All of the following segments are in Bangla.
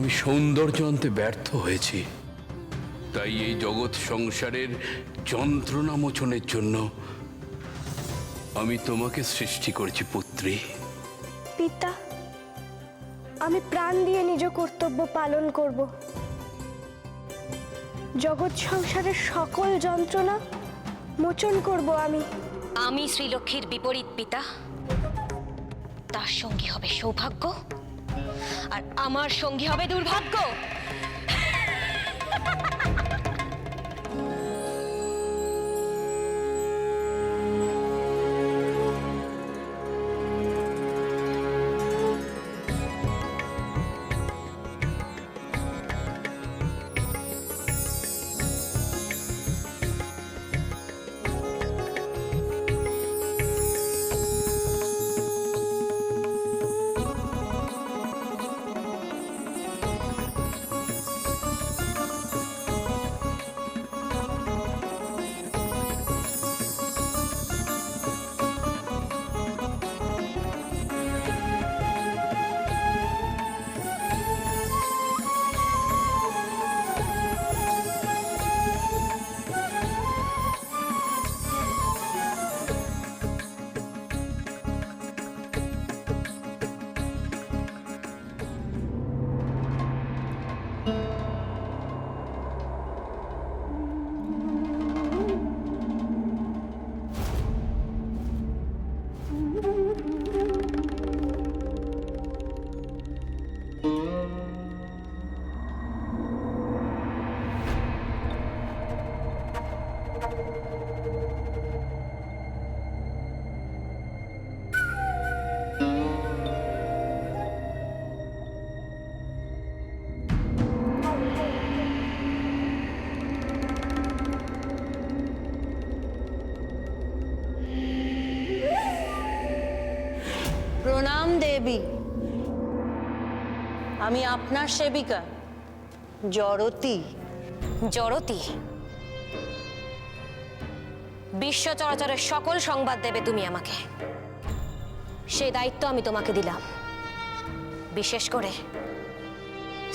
আমি সৌন্দর্য আনতে ব্যর্থ হয়েছি, তাই এই জগৎ সংসারের যন্ত্রণা মোচনের জন্য আমি তোমাকে সৃষ্টি করেছি পুত্রী। পিতা, আমি প্রাণ দিয়ে নিজ কর্তব্য পালন করব। জগৎ সংসারের সকল যন্ত্রণা মোচন করব আমি। আমি শ্রীলক্ষ্মীর বিপরীত পিতা, তার সঙ্গী হবে সৌভাগ্য আর আমার সঙ্গী হবে দুর্ভাগ্য। প্রণাম দেবী, আমি আপনার সেবিকা জড়তি। জড়তি, বিশ্ব চরাচরের সকল সংবাদ দেবে তুমি আমাকে। সেই দায়িত্ব আমি তোমাকে দিলাম, বিশেষ করে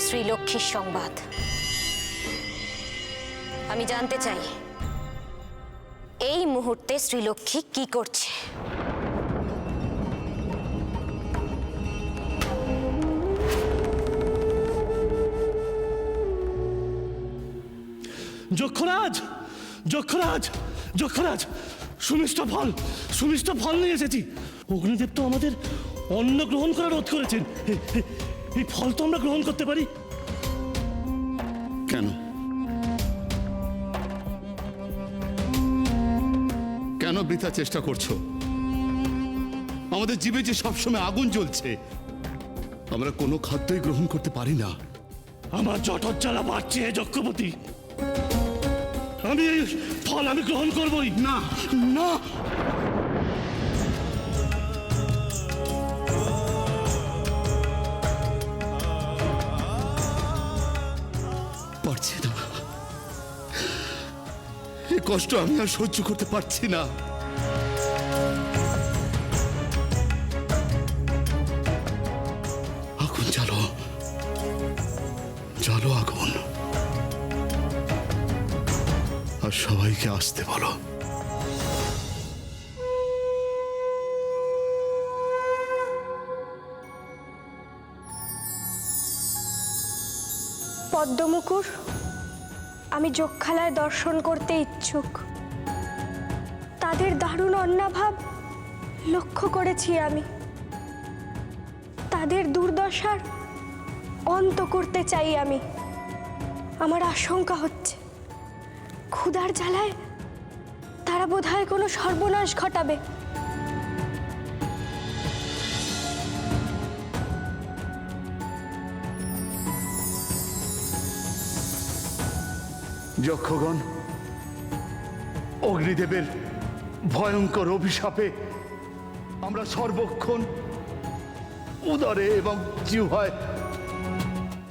শ্রীলক্ষ্মীর সংবাদ। আমি জানতে চাই এই মুহূর্তে শ্রীলক্ষ্মী কি করছে। যক্ষরাজ, যক্ষরাজ, যক্ষরাজ, সুমিষ্ট ফল নিয়ে এসেছি। অগ্নিদেব তো আমাদের অন্ন গ্রহণ করা রোধ করেছেন। এই ফল তো আমরা গ্রহণ করতে পারি। কেন কেন বৃথা চেষ্টা করছো? আমাদের জীবে যে সবসময় আগুন জ্বলছে, আমরা কোনো খাদ্যই গ্রহণ করতে পারি না। আমার জঠর জ্বালা বাড়ছে হে যক্ষপতি। আমি এই ফল আমি গ্রহণ করবই না না, পারছি না। এই কষ্ট আমি আর সহ্য করতে পারছি না। আগুন জ্বালো, জ্বালো আগুন, আর সবাইকে আসতে বলো। পদ্মমুকুর, আমি যক্ষালয় দর্শন করতে ইচ্ছুক। তাদের দারুণ অন্নাভাব লক্ষ্য করেছি আমি। তাদের দুর্দশার অন্ত করতে চাই আমি। আমার আশঙ্কা হচ্ছে ক্ষুধার জ্বালায় তারা বোধহয় কোনো সর্বনাশ ঘটাবে। যক্ষগণ, অগ্নিদেবের ভয়ঙ্কর অভিশাপে আমরা সর্বক্ষণ উদরে এবং জিহ্বায়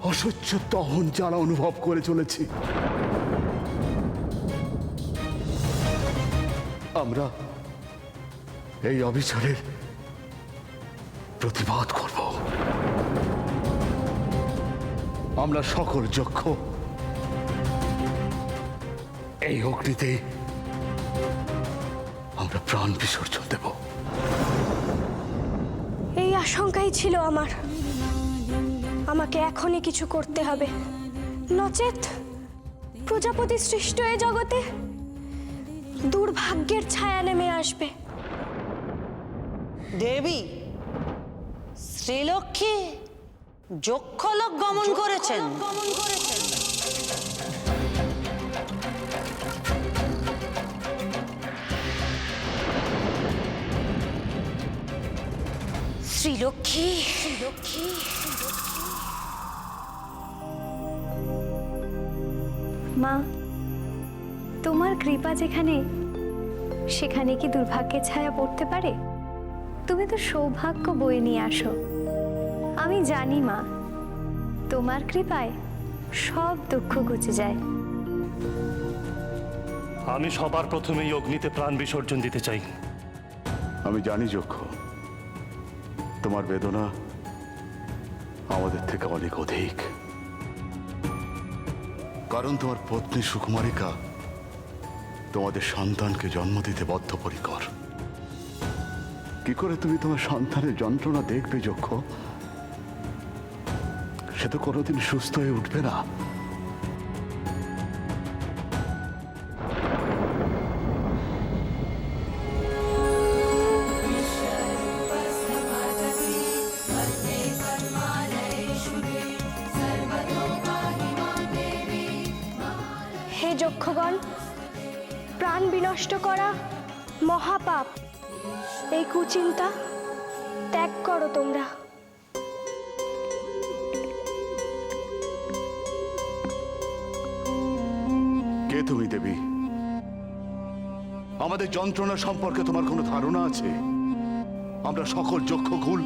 অসহ্য দহন জ্বালা অনুভব করে চলেছি। আমরা এই অবিচারের প্রতিবাদ করব। আমরা সকল যক্ষ এই অগ্নিতে আমরা প্রাণ বিসর্জন দেব। এই আশঙ্কাই ছিল আমার। আমাকে এখনই কিছু করতে হবে, নচেত প্রজাপতি সৃষ্ট এ জগতে দুর্ভাগ্যের ছায়া নেমে আসবে। দেবী শ্রীলক্ষ্মী যক্ষলোক গমন করেছেন। শ্রীলক্ষ্মী, মা, তোমার কৃপা যেখানে, সেখানে কি দুর্ভাগ্যের ছায়া পড়তে পারে? তুমি তো সৌভাগ্য বয়ে নিয়ে আসো। আমি জানি মা, তোমার কৃপায় সব দুঃখ ঘুচে যায়। আমি সবার প্রথমে এই অগ্নিতে প্রাণ বিসর্জন দিতে চাই। আমি জানি যক্ষ, তোমার বেদনা আমাদের থেকে অনেক অধিক, কারণ তোমার পত্নী সুকুমারিকা তোমাদের সন্তানকে জন্ম দিতে বদ্ধপরিকর। কি করে তুমি তোমার সন্তানের যন্ত্রণা দেখবে যক্ষ? সে তো কোনোদিন সুস্থ হয়ে উঠবে না। হে যক্ষগণ, প্রাণ বিনষ্ট করা মহাপাপ। এই কুচিন্তা ত্যাগ করো তোমরা। কে তুমি দেবী? আমাদের যন্ত্রণা সম্পর্কে তোমার কোনো ধারণা আছে? আমরা সকল যক্ষকুল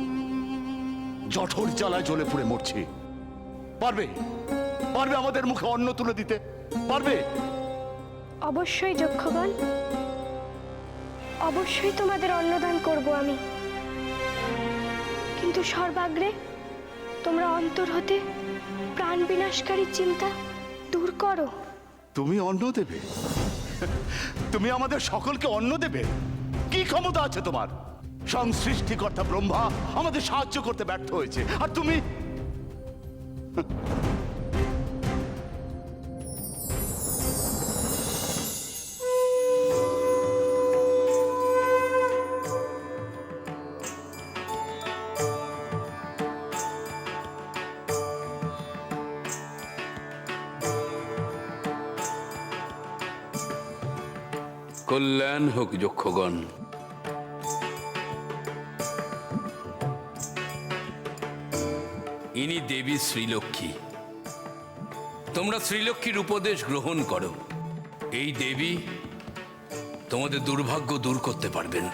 জঠর জ্বালায় জ্বলে পুড়ে মরছি। পারবে পারবে আমাদের মুখে অন্ন তুলে দিতে? পারবে? অবশ্যই যক্ষগণ, অবশ্যই তোমাদের অন্নদান করব আমি। কিন্তু সর্বাগ্রে তোমরা অন্তর হতে প্রাণ বিনাশকারী চিন্তা দূর করো। তুমি অন্ন দেবে? তুমি আমাদের সকলকে অন্ন দেবে? কি ক্ষমতা আছে তোমার? সংসৃষ্টিকর্তা ব্রহ্মা আমাদের সাহায্য করতে ব্যর্থ হয়েছে, আর তুমি? কল্যাণ হোক যক্ষগণ। ইনি দেবী শ্রীলক্ষ্মী। তোমরা শ্রীলক্ষ্মীর উপদেশ গ্রহণ করো। এই দেবী তোমাদের দুর্ভাগ্য দূর করতে পারবেন।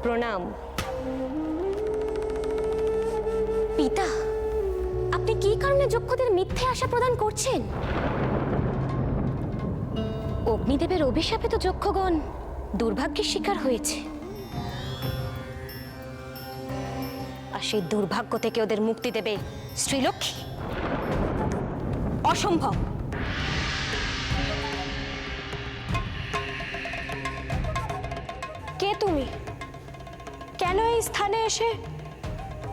প্রণাম। পিতা, আপনি কি কারণে যক্ষদের মিথ্যে আশা প্রদান করছেন? অগ্নিদেবের অভিশাপে তো যক্ষগণ দুর্ভাগ্যের শিকার হয়েছে, আর সেই দুর্ভাগ্য থেকে ওদের মুক্তি দেবে শ্রীলক্ষ্মী? অসম্ভব। কে তুমি? কেন এই স্থানে এসে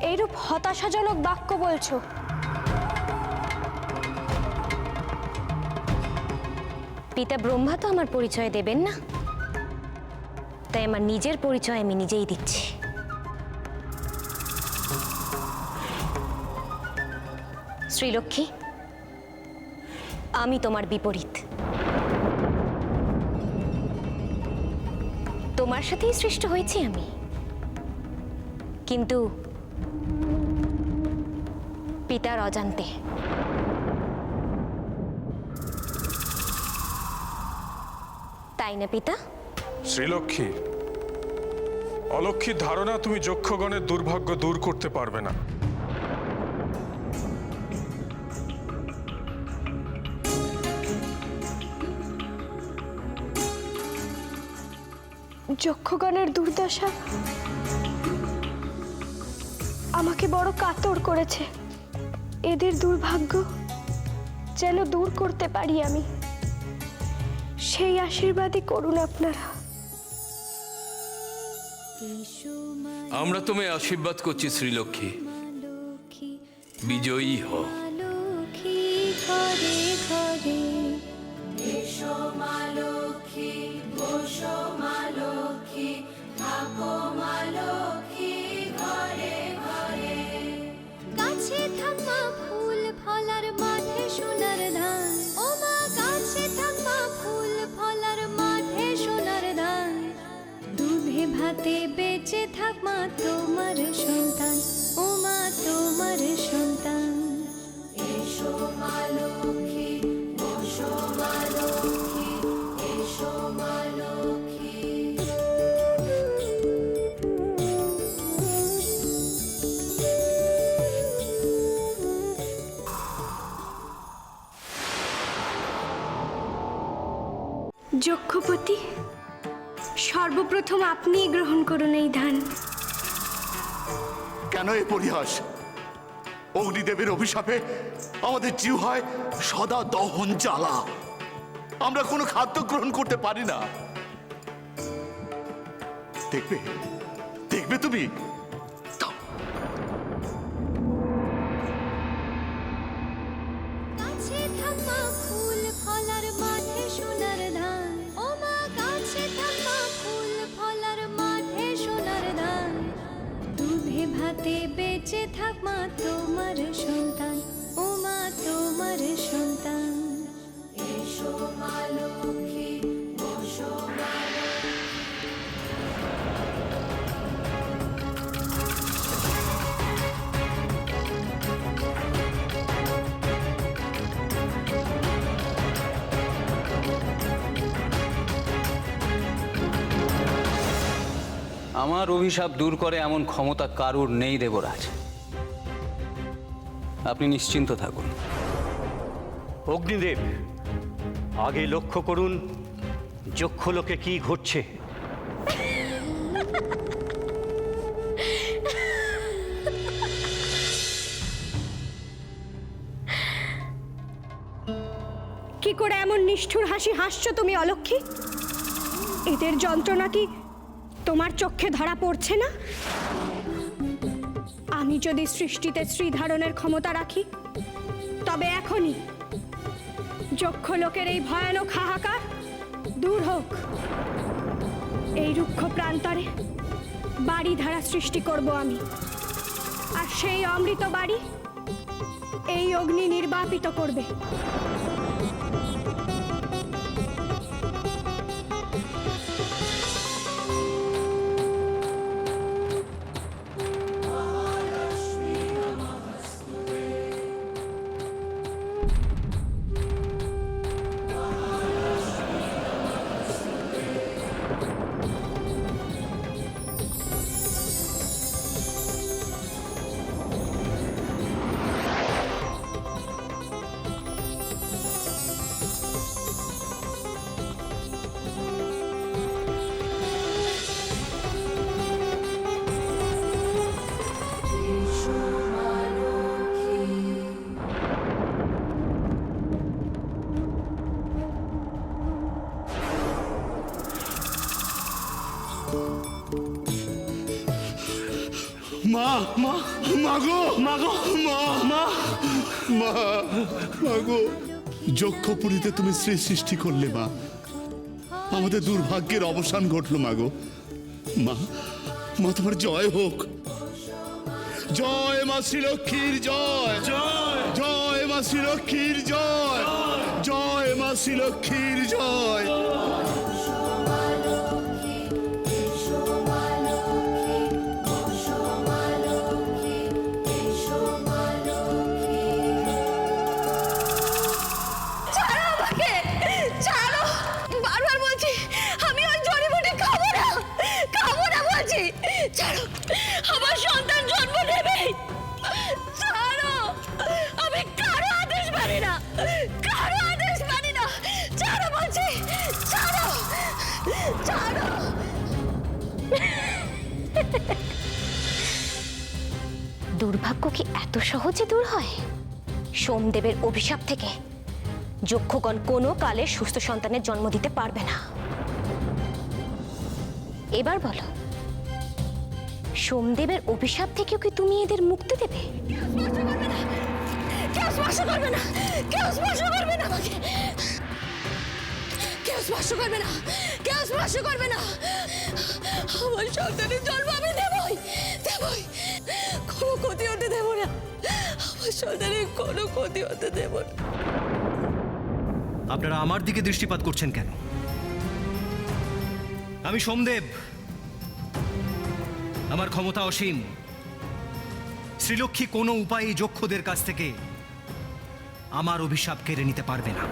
এইরূপ হতাশাজনক বাক্য বলছো? পিতা ব্রহ্মা তো আমার পরিচয় দেবেন না, তাই আমার নিজের পরিচয় আমি নিজেই দিচ্ছি। শ্রীলক্ষ্মী, আমি তোমার বিপরীত। তোমার সাথেই সৃষ্ট হয়েছি আমি, কিন্তু পিতার অজান্তে। তাই না পিতা? শ্রীলক্ষ্মী, অলক্ষ্মীর ধারণা তুমি যক্ষগণের দুর্ভাগ্য দূর করতে পারবে না। যক্ষগণের দুর্দশা আমাকে বড় কাতর করেছে। এদের দুর্ভাগ্য যেন দূর করতে পারি আমি, সেই আশীর্বাদই করুন আপনারা। আমরা তোমায় আশীর্বাদ করছি শ্রীলক্ষ্মী, বিজয়ী হও। গাছে থাকা ফুল ফলার মাঠে সোনার ধান, ও মা গাছে থাকা ফুল ফলার মাঠে সোনার ধান, দুধে ভাতে বেঁচে থাক মা তোমার সন্তান, ও মা তোমার সন্তান। এসো মা লক্ষ্মী, বসো মা লক্ষ্মী, এসো মা লক্ষ্মী। যক্ষপতি, সর্বপ্রথম আপনিই গ্রহণ করুন এই ধান। কেন এই পরিহাস? অগ্নিদেবের অভিশাপে আমাদের জিহ্বায় সদা দহন জ্বালা, আমরা কোনো খাদ্য গ্রহণ করতে পারি না। দেখবে দেখবে তুমি। দাও। গাছে থাকা ফুল ফলার মাঠে সোনার ধান, ও মা গাছে থাকা ফুল ফলার মাঠে সোনার ধান, দুধে ভাতে বেঁচে থাক মা তোমার সন্তান, ও মা তোমার সন্তান। এসো মা লক্ষ্মী, বসো মা আমার অভিশাপ দূর করে এমন ক্ষমতা কারুর নেই দেবরাজ, আপনি নিশ্চিন্ত থাকুন। অগ্নিদেব, আগে লক্ষ্য করুন যক্ষলোকে কি ঘটছে। কি করে এমন নিষ্ঠুর হাসি হাসছো তুমি অলক্ষ্মী? এদের যন্ত্রণা কি তোমার চোখে ধরা পড়ছে না? আমি যদি সৃষ্টিতে শ্রী ধারণের ক্ষমতা রাখি, তবে এখনই যক্ষলোকের এই ভয়ানক হাহাকার দূর হোক। এই রুক্ষ প্রান্তরে বাড়ি ধারা সৃষ্টি করব আমি, আর সেই অমৃত বাড়ি এই অগ্নি নির্বাপিত করবে। মা মা মাগো মাগো মা মা মা মাগো, যক্ষপুরীতে তুমি শ্রী সৃষ্টি করলে মা, আমাদের দুর্ভাগ্যের অবসান ঘটলো মাগো। মা মা তোমার জয় হোক। জয় মা শ্রীলক্ষ্মীর জয়, জয় জয় শ্রীলক্ষ্মীর জয়, জয় মা শ্রীলক্ষ্মীর জয়। ছাড়ো, বারবার বলছি আমি ওই জড়িবুটি খাবো না বলছি। ছাড়ো, আমার সন্তান জন্ম নেবে। ছাড়ো, আমি কারো আদেশ মানি না, ছাড়ো বলছি, ছাড়ো। দুর্ভাগ্য কি এত সহজে দূর হয়? সোমদেবের অভিশাপ থেকে যক্ষগণ কোনো কালে সুস্থ সন্তানের জন্ম দিতে পারবে না। এবার বলো, সোমদেবের অভিশাপ থেকেও কি তুমি এদের মুক্তি দেবে? কেউ স্পর্শ করবে না, কেউ স্পর্শ করবে না আমাকে, কেউ স্পর্শ করবে না, কেউ স্পর্শ করবে না। আমার সন্তানের জন্ম আমি দেবই, কোনো ক্ষতি হতে দেব না, আমার সন্তানের কোনো ক্ষতি হতে দেব না। আপনারা আমার দিকে দৃষ্টিপাত করছেন কেন? আমি সোমদেব, আমার ক্ষমতা অসীম। শ্রীলক্ষ্মী কোনো উপায়ে যক্ষদের কাছ থেকে আমার অভিশাপ কেড়ে নিতে পারবে না।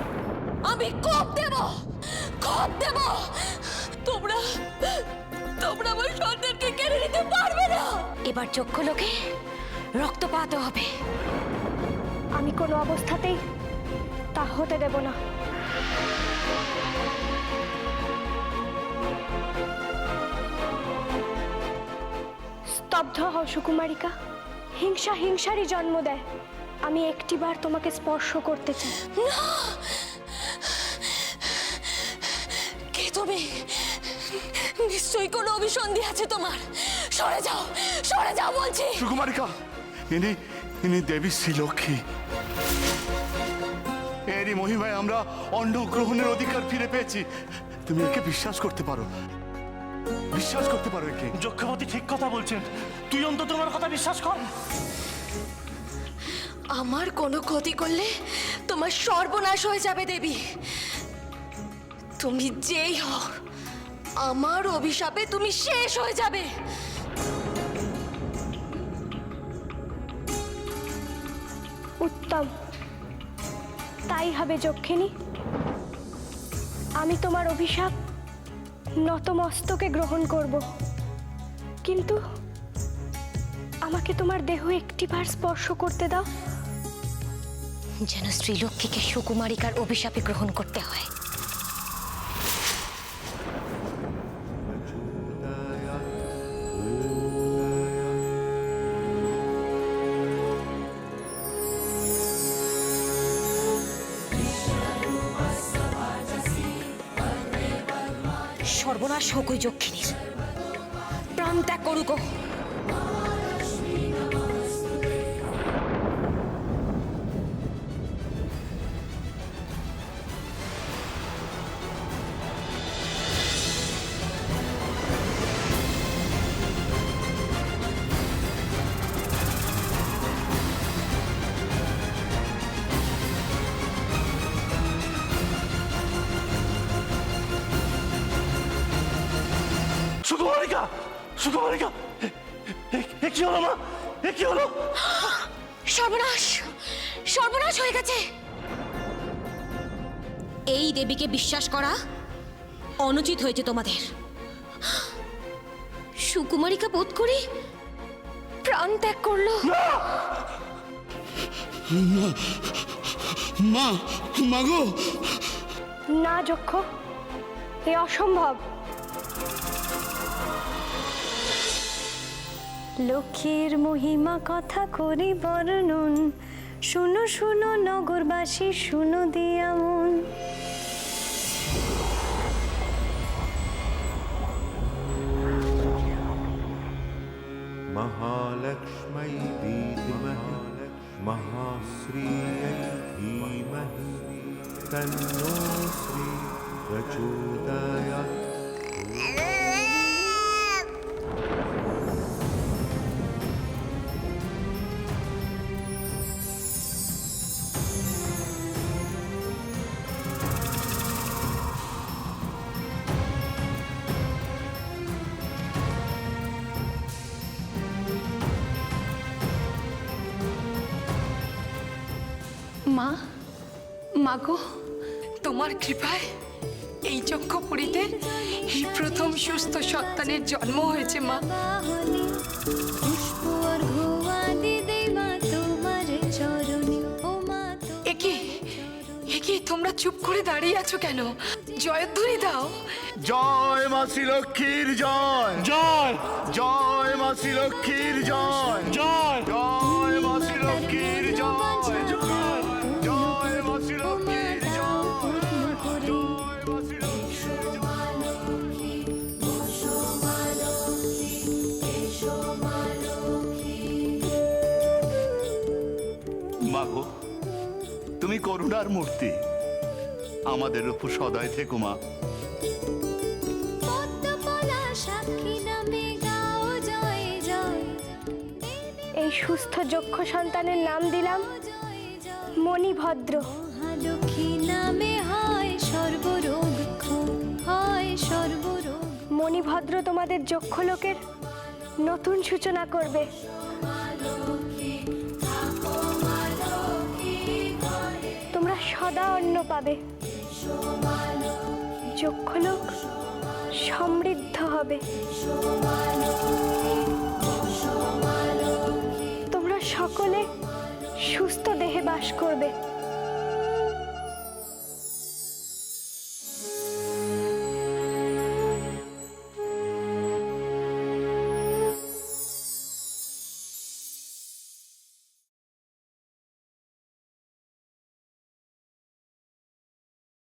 আমি কোপ দেব। তোমরা আমার সন্তানকে কেড়ে নিতে পারবে না। এবার যক্ষলোকে রক্তপাত হবে। আমি কোনো অবস্থাতেই তা হতে দেব না। স্তব্ধ হও সুকুমারিকা। হিংসা হিংসারই জন্ম দেয়। আমি একটিবার তোমাকে স্পর্শ করতে চাই। কে তুমি? নিশ্চয়ই কোনো অভিসন্ধি আছে তোমার। সরে যাও বলছি। সুকুমারিকা, ইনি দেবী শ্রীলক্ষ্মী। এরই মহিমায় আমরা অন্ন গ্রহণের অধিকার ফিরে পেয়েছি। তুমি একে বিশ্বাস করতে পারো একে। যক্ষপতি ঠিক কথা বলছেন, তুই অন্তত আমার কথা বিশ্বাস কর। আমার কোনো ক্ষতি করলে তোমার সর্বনাশ হয়ে যাবে দেবী। তুমি যেই হও, আমার অভিশাপে তুমি শেষ হয়ে যাবে। উত্তম, তাই হবে যক্ষিণী। আমি তোমার অভিশাপ নতমস্তকে গ্রহণ করব, কিন্তু আমাকে তোমার দেহ একটিবার স্পর্শ করতে দাও। যেন শ্রীলক্ষ্মীকে সুকুমারিকার অভিশাপে গ্রহণ করতে হয়। সর্বনাশ হোক ওই যক্ষিণীর, প্রাণ ত্যাগ করুক। সুকুমারিকা, কি হলো মা? কি হলো? সর্বনাশ হয়ে গেছে। এই দেবীকে বিশ্বাস করা অনুচিত হয়েছে তোমাদের। সুকুমারিকা বোধ করি প্রাণ ত্যাগ করলো। মা গো! না যক্ষ, এ অসম্ভব। লক্ষ্মীর মহিমা কথা করি বর্ণন, শুনো শুনো নগরবাসী, শুনো দিয়া মন। महालक्ष्मै विद्महे महाश्रियै धीमहि तन्नो श्री प्रचोदयात्। মা, মাগো, তোমার কৃপায় এই যজ্ঞপুরীতে এই প্রথম সুস্থ সন্তানের জন্ম হয়েছে মা। একি তোমরা চুপ করে দাঁড়িয়ে আছো কেন? জয়ধ্বনি দাও। জয় মা শ্রীলক্ষ্মীর জয়, জয় জয় মা শ্রীলক্ষ্মীর জয়, জয় জয় মা শ্রীলক্ষ্মীর জয়, জয় মা শ্রীলক্ষ্মীর জয়। মাগো, তুমি করুণার মূর্তি, আমাদের উপর সদয় থেকো মা। এই সুস্থ যক্ষ সন্তানের নাম দিলাম মণিভদ্র। মণিভদ্র তোমাদের যক্ষ লোকের নতুন সূচনা করবে। তোমরা সদা অন্ন পাবে, যক্ষলোক সমৃদ্ধ হবে।